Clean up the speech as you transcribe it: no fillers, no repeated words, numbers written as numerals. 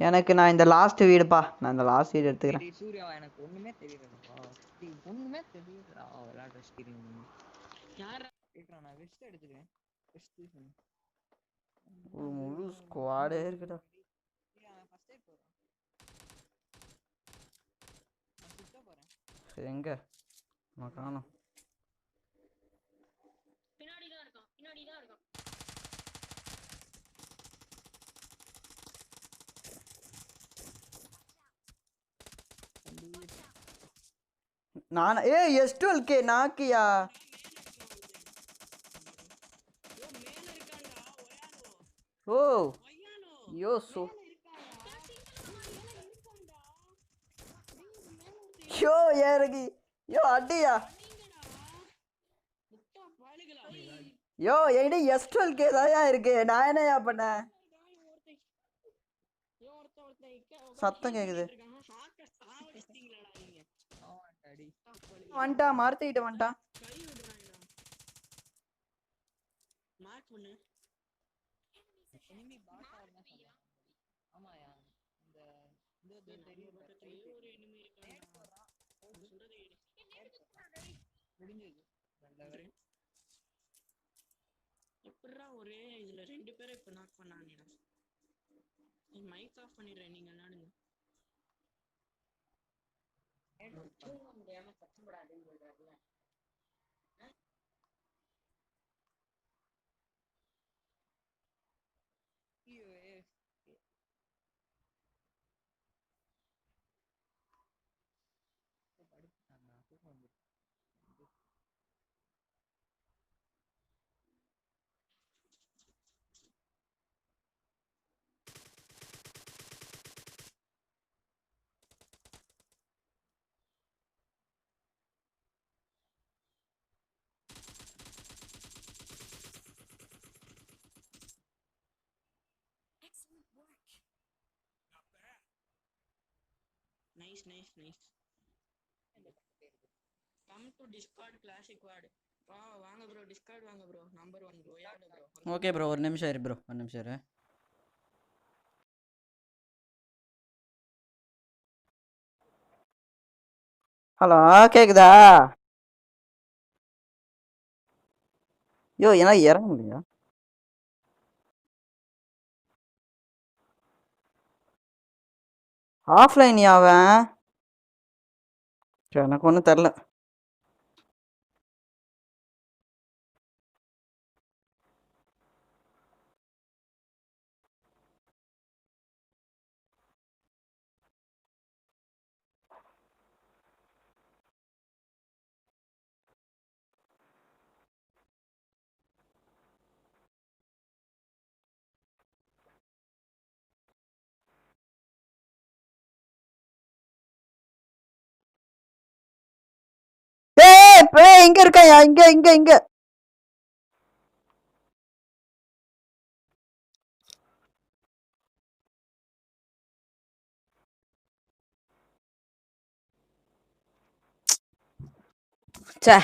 எனக்கு நான் இந்த லாஸ்ட் வீடுப்பா, நான் இந்த லாஸ்ட் வீடு எடுத்துக்கிறேன். சூர்யா எனக்கு ஒண்ணுமே தெரியலப்பா, ஒண்ணுமே தெரியலடா. விளையாடுற ஸ்கிரீன் யாரா கேக்குறா? நான் வெஸ்ட் எடுத்துக்கிறேன். வெஸ்ட் முழு ஸ்குவாடே இருக்குடா. ஃபர்ஸ்ட் எய்ட் போறேன். நான் சுத்த போறேன். எங்க நான் காணோம். பின்னாடி தான் இருக்கான். நான் S12K நாக்கியா. ஓ யோ சோ யோ ஏறகி யோ அடியா யோ என்கிட்ட S12K தாயா இருக்கு. நான் என்னயா பண்ணேன்? சத்தம் கேக்குது. வந்துட்டா மரத்துக்கிட்ட வந்துட்டா. ஆமாயா இந்த தெரியும் முடிஞ்சது. எப்படிடா ஒரே இதுல ரெண்டு பேரை இப்ப நாக் பண்ணானேடா. மைக் ஆஃப் பண்ணிடுறேன், நீங்க விளையாடுங்க. முடியாம கஷ்டப்படாதுன்னு சொல்றாருல. Nice. Come to Discord Classic Quad. வாங்க bro, Discord வாங்க bro. Number 1 bro. யாரு bro? ஓகே ப்ரோ, ஒரு நிமிஷம் இரு ப்ரோ, ஒரு நிமிஷம் இரு. ஹலோ கேக்குதா? யோ ஏன்னா இறங்க முடியும். ஆஃப்லைன் அவன் எனக்கு ஒன்றும் தெரில. இங்க இருக்காயா? இங்க